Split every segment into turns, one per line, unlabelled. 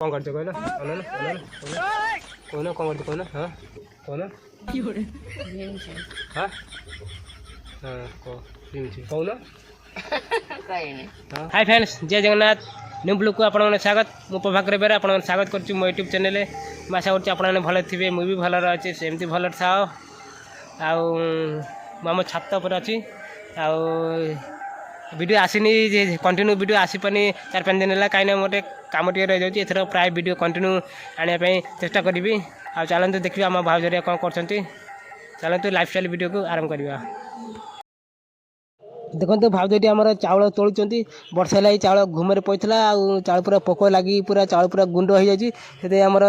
कौन करते कहना कहना कौन करते कहना हाँ कहना हाँ हाँ कहना हाय फ्रेंड्स जय जगन्नाथ न्यू ब्लॉग को आपन स्वागत मो प्रभाकर बेरा आपन स्वागत करछु मो यूट्यूब चैनल में आशा करछु आपन भल थिबे मु भी भल अछि सेमती भल थाओ आउ आम छात पर अछि आउ वीडियो आसीनी कंटिन्यू वीडियो आसी पानी 4-5 दिन है कहीं मोटे कम टे रही जाऊँगी एथर प्राय वीडियो कंटिन्यू आने चेष्टा करी आ चलते देखिए आम भाउजरिया कौन कर चलते लाइफस्टाइल वीडियो को आरंभ करवा देखते भाउजटी आम चाउल तोलुंट वर्षा है चाउल घुमरे पड़ता चाउल पूरा पोक लगी पूरा चाउल पूरा गुंड हो जाए आमर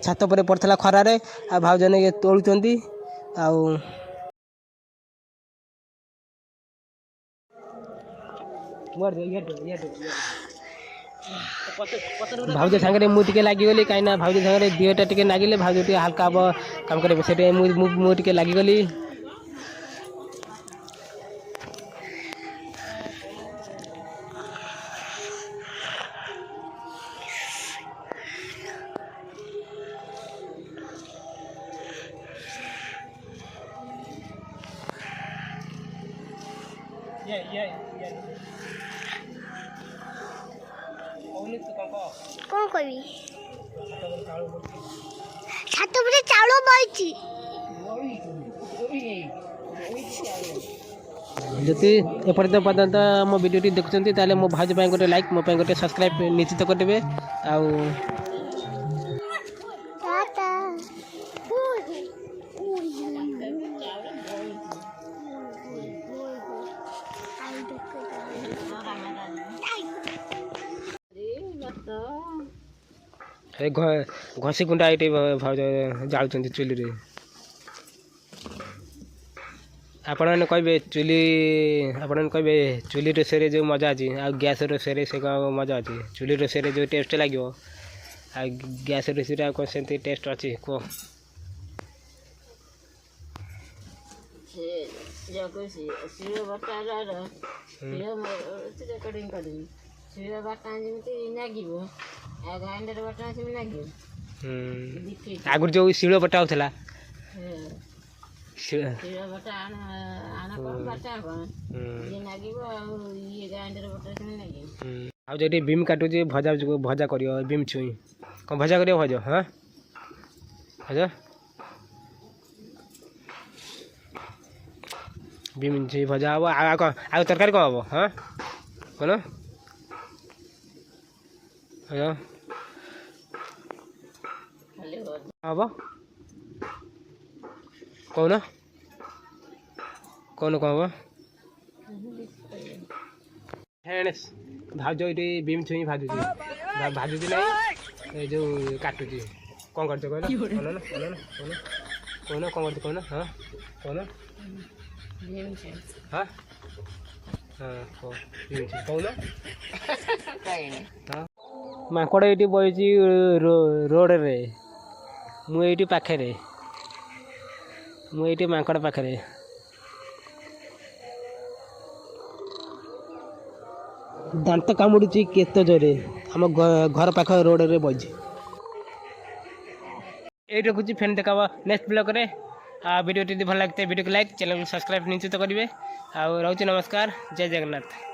छात पर पड़ता खरारे आ भाउजने तोलुंट भाउज सांगे मुझे लगिगली कहीं भाउज सांगे देहटा टे लगिले भाउज टे हल्का हम काम कर मुझे लगिगली
कौन करी छात पर चाउल बइची
जति एपर्यंत पर्यंत मो वीडियो देखुंत मो भाज गोटे लाइक मो गोटे सब्सक्राइब निश्चित करेंगे आउ घसी गुंडा ये भाज जाऊँ चुली आपण कहे चुली आपण कहे चुली रोषे जो मजा अच्छी आ गैस रोषे से मजा अच्छी चुली रोषे जो टेस्ट लगे आ गैस रोषे कौन से टेस्ट अच्छी कह आगुरी जो शिल बटा होता आउे बीम काटुचे भजा भजा कर बीम छुई कौन भजा कर भज हाँ भज बीम छुई भजा हम आ तरकारी कौन हम हाँ कौन हम कौन कौन कौन हम फ्रेंड्स भाज ये बीम छुई भाजुची भाजुची ना जो काटुची कौन कर कहना कौन कौन कर कहना हाँ कौन हाँ हाँ कौन माकड़ ये बही रोड रे मुझे पाखे मुझे माकड़ पाखे दांत कामुड़ी केते जोरे आम घर पाख रोड रे बजी ये रखुची फेन देखा नेक्स्ट ब्लॉग रे वीडियो भल लगते वीडियो को लाइक चैनल को सब्सक्राइब निश्चित करेंगे आ रोचे नमस्कार जय जगन्नाथ।